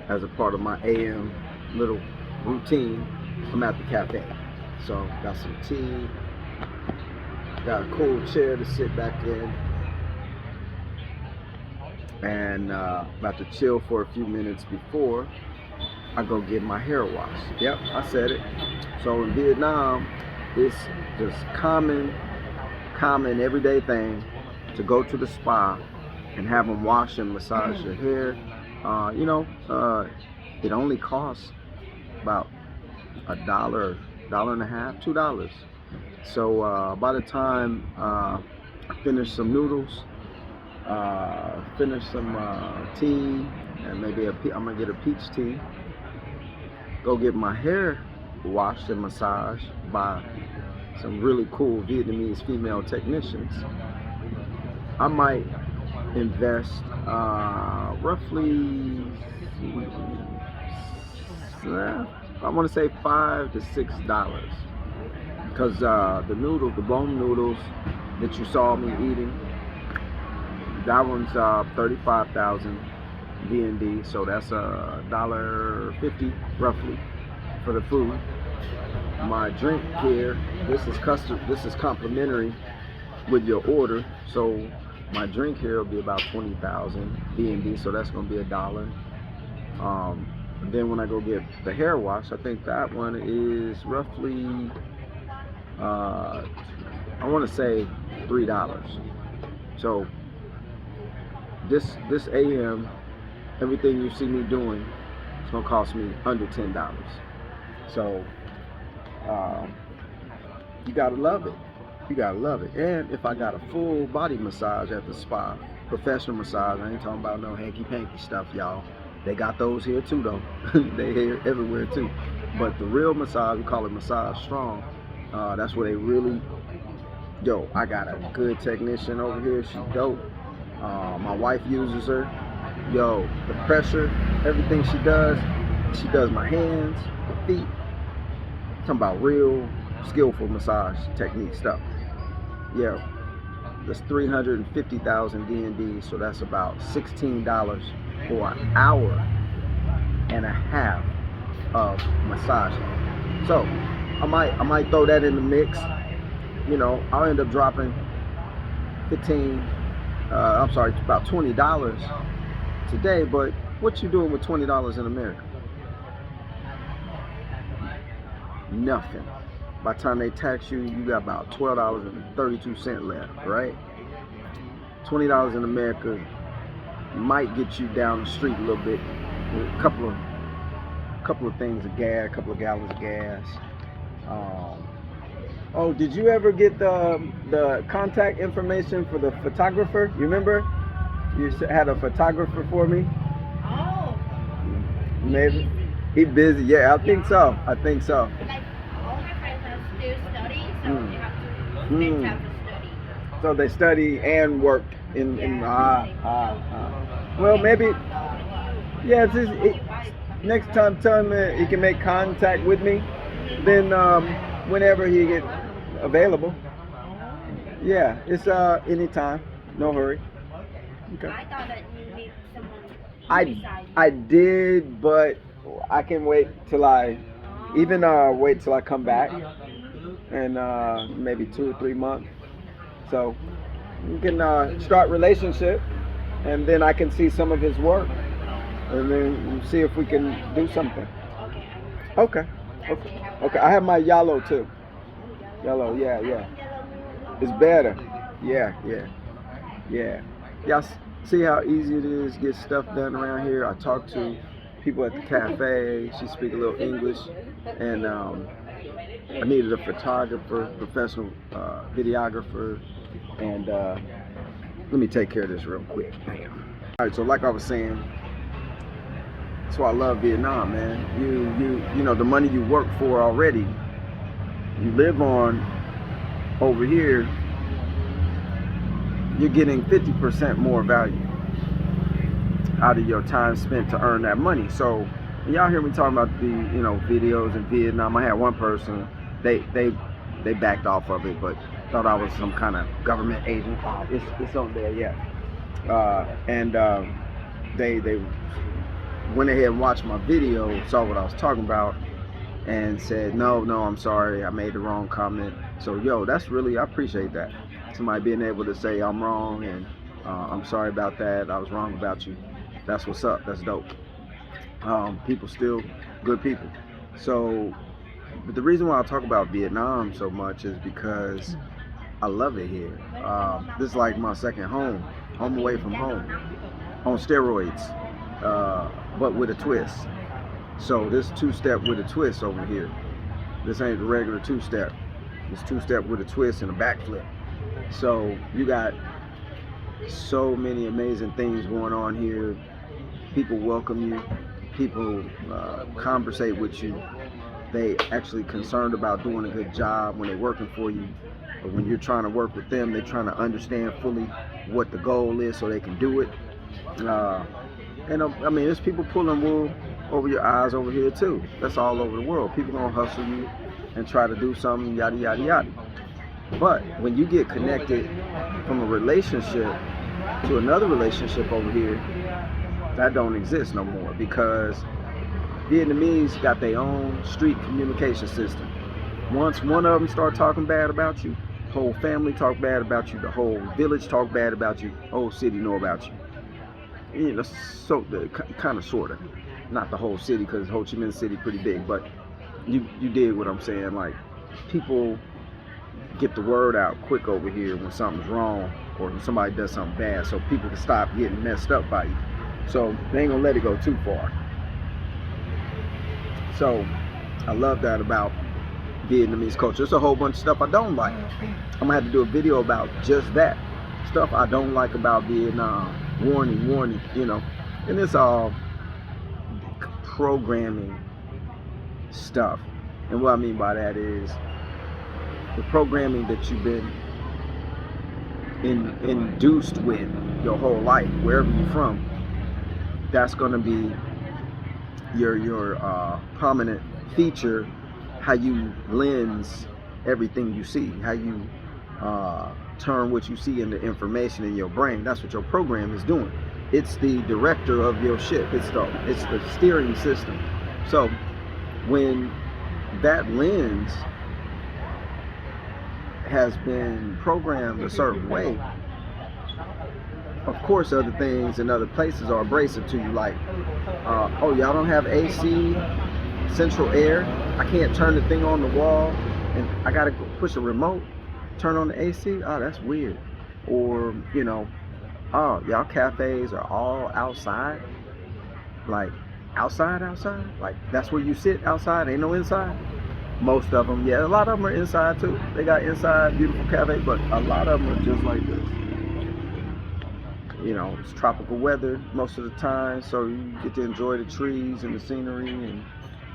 as a part of my AM little routine. I'm at the cafe. So got some tea, got a cool chair to sit back in, and about to chill for a few minutes before I go get my hair washed. Yep, I said it. So in Vietnam, it's just common everyday thing to go to the spa and have them wash and massage your hair. It only costs about $1, and a half, $2. So by the time I finish some noodles, finish some tea, and maybe I'm gonna get a peach tea. Go get my hair washed and massaged by some really cool Vietnamese female technicians. I might invest roughly, I want to say $5 to $6, because the bone noodles that you saw me eating, that one's 35,000 VND, so that's $1.50 roughly for the food. My drink here, this is complimentary with your order, so my drink here will be about 20,000 VND, so that's going to be $1. Then when I go get the hair wash, I think that one is roughly, I want to say $3. So this AM, everything you see me doing, it's gonna cost me under $10. So you gotta love it. You gotta love it. And if I got a full body massage at the spa, professional massage, I ain't talking about no hanky panky stuff, y'all. They got those here too, though. They here everywhere too. But the real massage, we call it Massage Strong. That's where they really, I got a good technician over here. She's dope. My wife uses her. The pressure, everything she does my hands, my feet. Talking about real skillful massage technique stuff. That's 350,000 DND, so that's about $16 for an hour and a half of massaging. So I might throw that in the mix. I'll end up dropping about $20 today. But what you doing with $20 in America? Nothing. By the time they tax you, you got about $12.32 left, right? $20 in America might get you down the street a little bit with a couple of things of gas, a couple of gallons of gas. Did you ever get the contact information for the photographer? You remember? You had a photographer for me? Oh. Maybe. He busy. Yeah, I think so. Like all my friends are still studying, so they have to spend time to study. So they study and work in well, maybe. Yeah, next time tell him he can make contact with me. Then whenever he get available. Yeah, it's anytime. No hurry. Okay. I thought that you need someone. I did, but I can wait till I come back, and maybe 2 or 3 months. So you can start relationship, and then I can see some of his work, and then see if we can do something. Okay. I have my yellow too. Yellow, yeah. It's better. Yeah. Y'all see how easy it is to get stuff done around here? I talk to people at the cafe. She speak a little English, and I needed a photographer, professional videographer, and let me take care of this real quick. Bam. All right, so like I was saying, that's why I love Vietnam, man. You know the money you work for already, you live on over here, you're getting 50% more value out of your time spent to earn that money. So y'all hear me talking about the videos in Vietnam. I had one person, they backed off of it, but thought I was some kind of government agent. It's on there, yeah. And they went ahead and watched my video, saw what I was talking about, and said, no, I'm sorry, I made the wrong comment. So, yo, that's really, I appreciate that. Somebody being able to say I'm wrong and I'm sorry about that, I was wrong about you. That's what's up, that's dope. People still good people. So, but the reason why I talk about Vietnam so much is because I love it here. This is like my second home away from home, on steroids, but with a twist. So this two-step with a twist over here. This ain't the regular two-step. It's two-step with a twist and a backflip. So you got so many amazing things going on here. People welcome you. People conversate with you. They actually concerned about doing a good job when they're working for you. But when you're trying to work with them, they're trying to understand fully what the goal is so they can do it. And I mean, there's people pulling wool over your eyes over here too. That's all over the world. People gonna hustle you and try to do something, yada yada yada. But when you get connected from a relationship to another relationship over here, that don't exist no more, because Vietnamese got their own street communication system. Once one of them start talking bad about you, whole family talk bad about you, the whole village talk bad about you, whole city know about you. You know, so kind of, sort of, not the whole city, because Ho Chi Minh City pretty big, but you dig what I'm saying. Like, people get the word out quick over here when something's wrong or when somebody does something bad, so people can stop getting messed up by you. So they ain't gonna let it go too far. So I love that about Vietnamese culture. There's a whole bunch of stuff I don't like. I'm gonna have to do a video about just that stuff I don't like about Vietnam. Warning, you know. And it's all programming stuff. And what I mean by that is the programming that you've been induced with your whole life, wherever you're from. That's gonna be your prominent feature, how you lens everything you see, how you turn what you see into information in your brain. That's what your program is doing. It's the director of your ship. It's the steering system. So when that lens has been programmed a certain way, of course other things and other places are abrasive to you, like oh, y'all don't have AC, central air, I can't turn the thing on the wall and I gotta push a remote, turn on the AC. Oh, that's weird. Or, you know, oh, y'all cafes are all outside, like outside, like that's where you sit, outside, ain't no inside. Most of them, yeah, a lot of them are inside too. They got inside beautiful cafes, but a lot of them are just like this. You know, it's tropical weather most of the time, so you get to enjoy the trees and the scenery and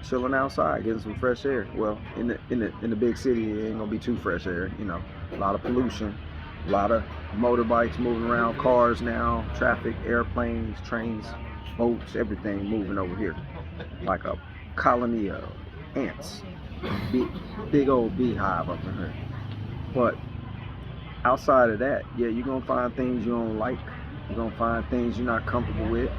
chilling outside, getting some fresh air. Well, in the big city, it ain't gonna be too fresh air. You know, a lot of pollution, a lot of motorbikes moving around, cars now, traffic, airplanes, trains, boats, everything moving over here like a colony of ants. Big old beehive up in here. But outside of that, yeah, you're gonna find things you don't like. You're gonna find things you're not comfortable with.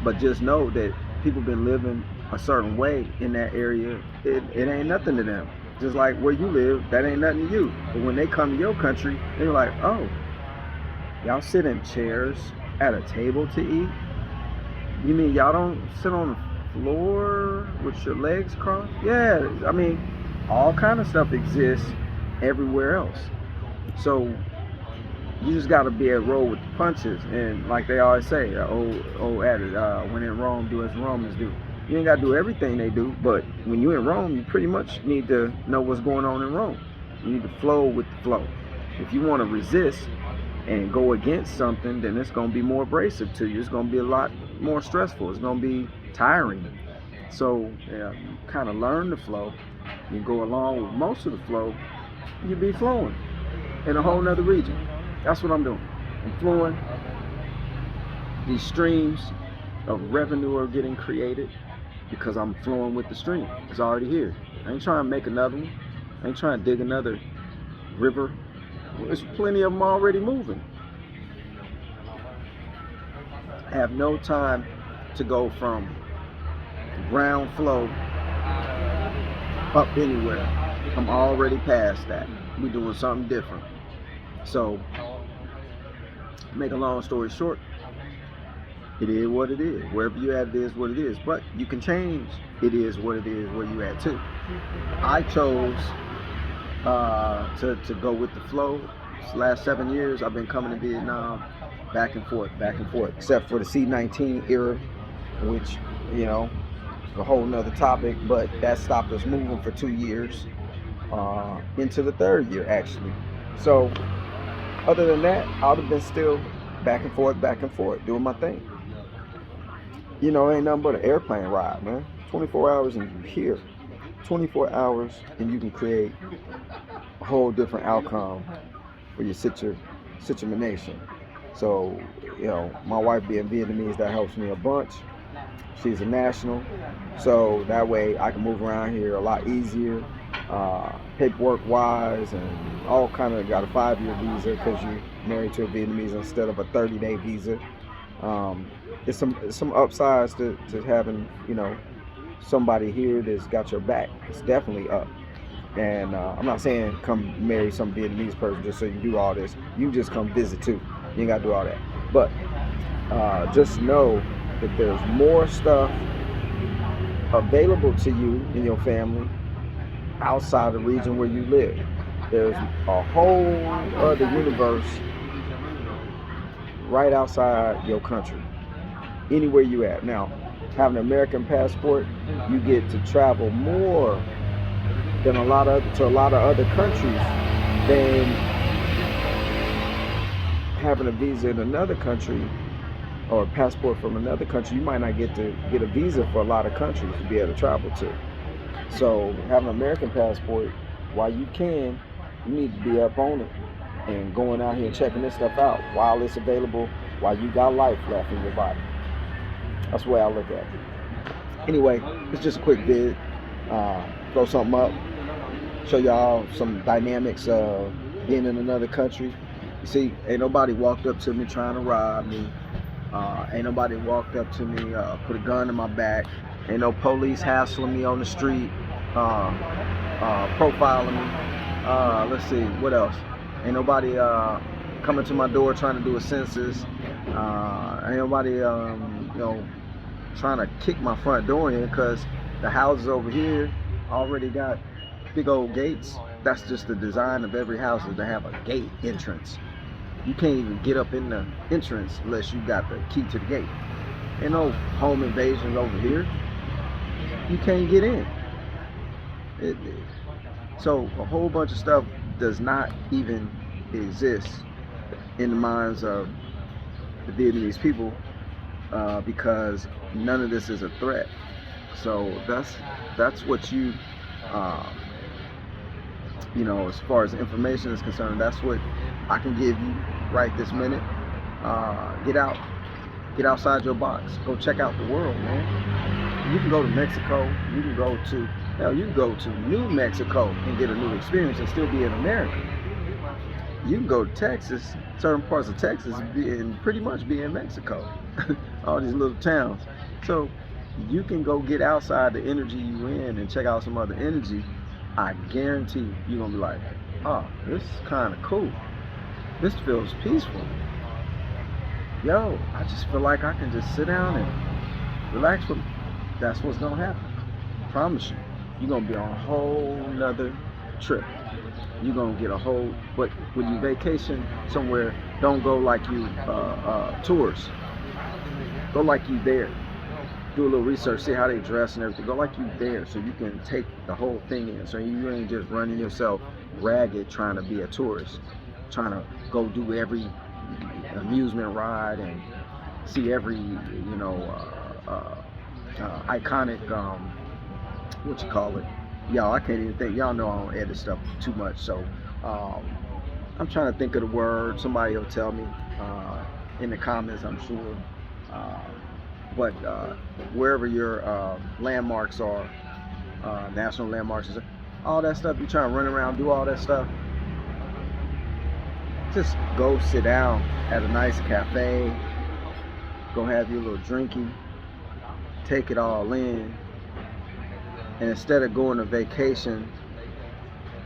But just know that people been living a certain way in that area. It ain't nothing to them. Just like where you live, that ain't nothing to you. But when they come to your country, they're like, oh, y'all sit in chairs at a table to eat? You mean y'all don't sit on the floor with your legs crossed? Yeah, I mean, all kind of stuff exists everywhere else. So you just got to be able to roll with the punches. And like they always say, old adage, when in Rome, do as Romans do. You ain't got to do everything they do, but when you're in Rome, you pretty much need to know what's going on in Rome. You need to flow with the flow. If you want to resist and go against something, then it's going to be more abrasive to you. It's going to be a lot more stressful. It's going to be tiring. So yeah, you kind of learn the flow. You go along with most of the flow, you be flowing in a whole nother region. That's what I'm doing. I'm flowing. These streams of revenue are getting created because I'm flowing with the stream. It's already here. I ain't trying to make another one. I ain't trying to dig another river. There's plenty of them already moving. I have no time to go from ground flow up anywhere. I'm already past that. We're doing something different. So, make a long story short, it is what it is. Wherever you at, it is what it is. But you can change it is what it is where you at too. I chose to go with the flow. This last 7 years, I've been coming to Vietnam back and forth, except for the C-19 era, which, you know, is a whole nother topic, but that stopped us moving for 2 years, into the 3rd year, actually. So, other than that, I'd have been still back and forth, doing my thing. You know, ain't nothing but an airplane ride, man. 24 hours and you're here. 24 hours and you can create a whole different outcome for your situation. So, you know, my wife being Vietnamese, that helps me a bunch. She's a national, so that way I can move around here a lot easier, paperwork wise, and all kind of got a 5-year visa because you're married to a Vietnamese instead of a 30-day visa. There's some upsides to having, you know, somebody here that's got your back. It's definitely up. And I'm not saying come marry some Vietnamese person just so you do all this. You just come visit too. You ain't got to do all that. But just know that there's more stuff available to you and your family outside the region where you live. There's a whole other universe right outside your country, anywhere you at. Now, having an American passport, you get to travel more than a lot of other countries than having a visa in another country or a passport from another country. You might not get to get a visa for a lot of countries to be able to travel to. So having an American passport, while you can, you need to be up on it and going out here and checking this stuff out while it's available, while you got life left in your body. That's the way I look at it. Anyway, it's just a quick vid. Throw something up, show y'all some dynamics of being in another country. You see, ain't nobody walked up to me trying to rob me. Ain't nobody walked up to me, put a gun in my back. Ain't no police hassling me on the street, profiling me. Let's see, what else? Ain't nobody coming to my door trying to do a census. Ain't nobody, trying to kick my front door in because the houses over here already got big old gates. That's just the design of every house, is to have a gate entrance. You can't even get up in the entrance unless you got the key to the gate. Ain't no home invasions over here. You can't get in. So a whole bunch of stuff does not even exist in the minds of the Vietnamese people, because none of this is a threat. So that's what you as far as information is concerned, that's what I can give you right this minute. Get outside your box. Go check out the world, man. You can go to Mexico. You can go to New Mexico and get a new experience and still be in America. You can go to Texas, certain parts of Texas, and pretty much be in Mexico. All these little towns. So you can go get outside the energy you in and check out some other energy. I guarantee you're gonna be like, oh, this is kind of cool. This feels peaceful. Yo, I just feel like I can just sit down and relax with me. That's what's gonna happen. I promise you. You're gonna be on a whole nother trip. You're gonna get a whole, but when you vacation somewhere, don't go like you tourists. Go like you there. Do a little research, see how they dress and everything. Go like you there so you can take the whole thing in. So you ain't just running yourself ragged trying to be a tourist, trying to go do every amusement ride and see every iconic what you call it. Y'all, I can't even think. Y'all know I don't edit stuff too much, so I'm trying to think of the word. Somebody will tell me in the comments, I'm sure. But wherever your landmarks are, national landmarks, all that stuff, you trying to run around, do all that stuff, just go sit down at a nice cafe, go have your little drinky, take it all in, and instead of going to vacation,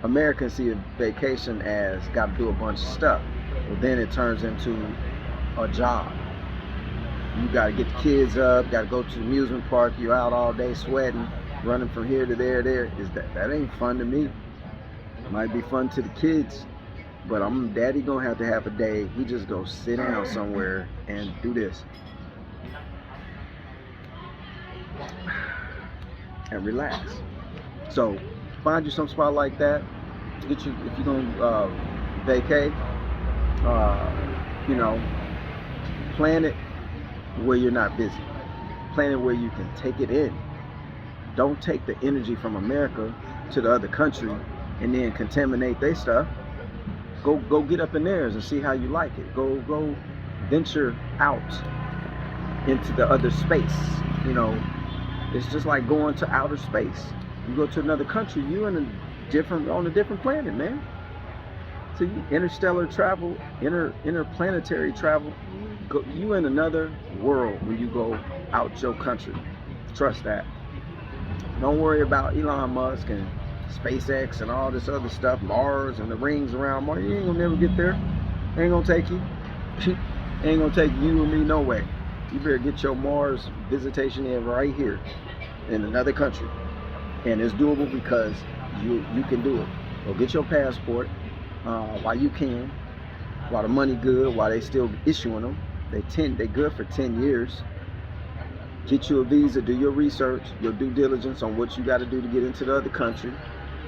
Americans see a vacation as got to do a bunch of stuff. Well, then it turns into a job. You got to get the kids up, got to go to the amusement park. You're out all day sweating, running from here to there. That ain't fun to me. It might be fun to the kids, but daddy gonna have a day. He just go sit down somewhere and do this and relax. So find you some spot like that. Get you, if you're gonna vacate, plan it where you're not busy. Plan it where you can take it in. Don't take the energy from America to the other country and then contaminate their stuff. Go get up in theirs and see how you like it. Go venture out into the other space. It's just like going to outer space. You go to another country, you're on a different planet, man. So interstellar travel, interplanetary travel, you in another world when you go out your country. Trust that. Don't worry about Elon Musk and SpaceX and all this other stuff, Mars and the rings around Mars. You ain't gonna never get there. Ain't gonna take you. Ain't gonna take you and me no way. You better get your Mars visitation in right here in another country. And it's doable because you can do it. Go get your passport while you can, while the money good, while they still issuing them. They good for 10 years. Get you a visa, do your research, your due diligence on what you got to do to get into the other country.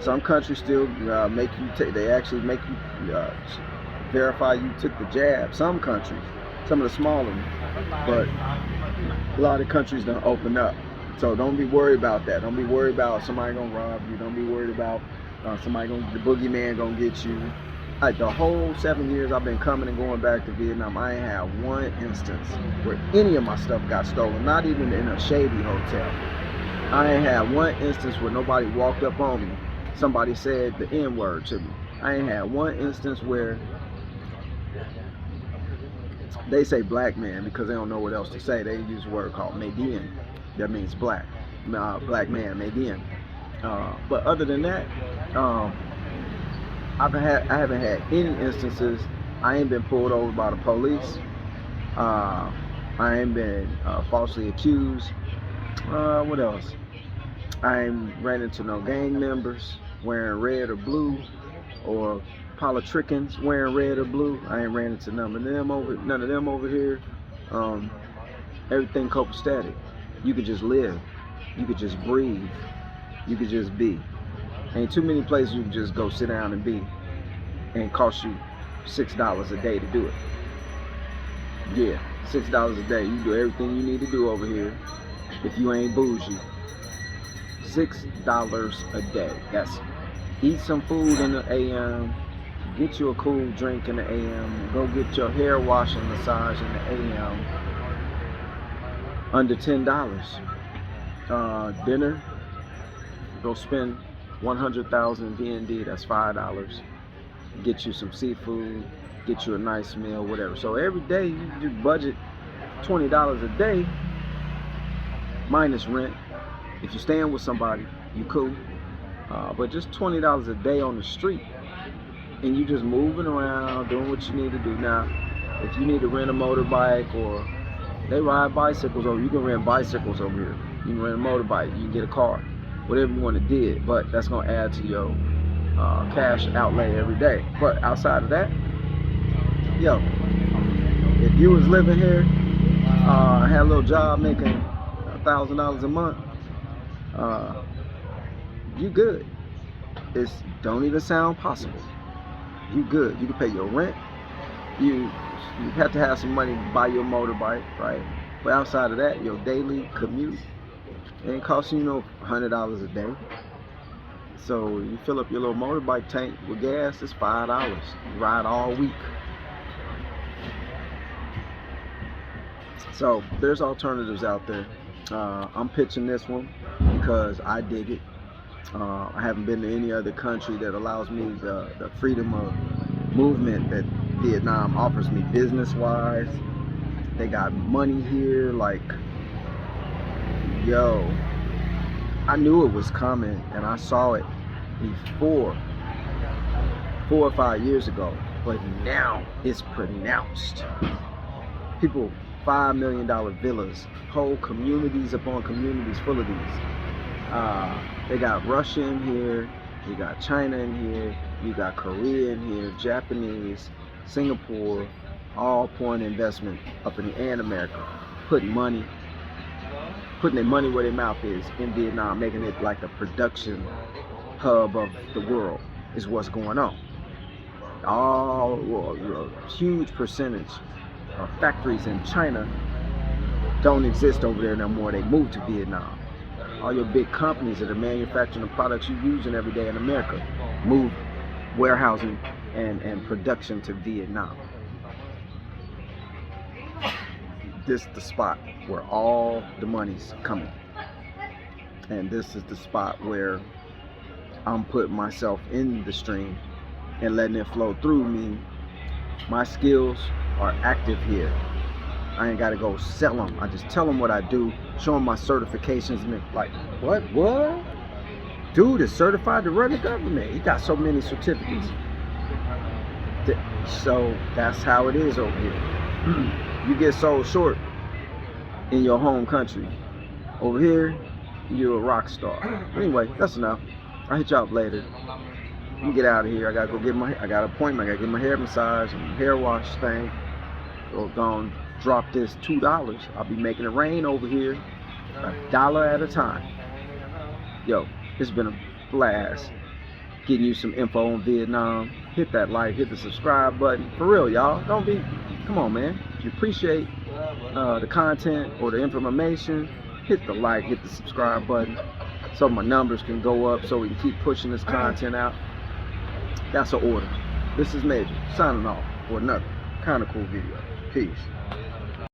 Some countries still make you they actually make you verify you took the jab. Some countries, some of the smaller ones, but a lot of countries don't open up. So don't be worried about that. Don't be worried about somebody gonna rob you. Don't be worried about the boogeyman gonna get you. The whole 7 years I've been coming and going back to Vietnam, I ain't had one instance where any of my stuff got stolen, not even in a shady hotel. I ain't had one instance where nobody walked up on me, somebody said the N-word to me. I ain't had one instance where they say black man because they don't know what else to say. They use a word called Median. That means black. Black man, Median. But other than that, I haven't had any instances. I ain't been pulled over by the police. I ain't been falsely accused. What else? I ain't ran into no gang members wearing red or blue, or politricans wearing red or blue. I ain't ran into none of them over here. Everything copacetic. You could just live. You could just breathe. You could just be. Ain't too many places you can just go sit down and be, and cost you $6 a day to do it. Yeah, $6 a day. You do everything you need to do over here if you ain't bougie. $6 a day. That's eat some food in the AM, get you a cool drink in the AM, go get your hair wash and massage in the AM. Under $10. Dinner, go spend 100,000 VND, that's $5. Get you some seafood, get you a nice meal, whatever. So every day you budget $20 a day minus rent. If you're staying with somebody, you cool. But just $20 a day on the street, and you just moving around doing what you need to do. Now, if you need to rent a motorbike, or they ride bicycles over, you can rent bicycles over here. You can rent a motorbike, you can get a car, whatever you want to do. But that's gonna add to your cash outlay every day. But outside of that, yo, if you was living here, had a little job making $1,000 a month, you good. It don't even sound possible. You good. You can pay your rent. You have to have some money to buy your motorbike, right? But outside of that, your daily commute ain't costing you no $100 a day. So you fill up your little motorbike tank with gas, it's $5. You ride all week. So there's alternatives out there. I'm pitching this one because I dig it. I haven't been to any other country that allows me the freedom of movement that Vietnam offers me business-wise. They got money here, like Yo, I knew it was coming, and I saw it before, 4 or 5 years ago, but now it's pronounced. People, $5 million villas, whole communities upon communities full of these. They got Russia in here, you got China in here, you got Korea in here, Japanese, Singapore, all pouring investment up in the and America, putting their money where their mouth is in Vietnam, making it like the production hub of the world is what's going on. A huge percentage of factories in China don't exist over there no more. They moved to Vietnam. All your big companies that are manufacturing the products you're using every day in America move warehousing and production to Vietnam. This is the spot where all the money's coming. And this is the spot where I'm putting myself in the stream and letting it flow through me. My skills are active here. I ain't got to go sell them. I just tell them what I do, show them my certifications, and they're like, what? Dude is certified to run the government. He got so many certificates. So that's how it is over here. You get sold short in your home country. Over here, you're a rock star. Anyway, that's enough. I'll hit you up later. Let me get out of here. I gotta go I got an appointment. I gotta get my hair massage and hair wash thing. Go on, drop this $2. I'll be making it rain over here, $1 at a time. Yo, it's been a blast getting you some info on Vietnam. Hit that like, hit the subscribe button. For real, y'all. Come on, man. If you appreciate the content or the information, hit the like, hit the subscribe button so my numbers can go up so we can keep pushing this content out. That's an order. This is Major, signing off for another kind of cool video. Peace.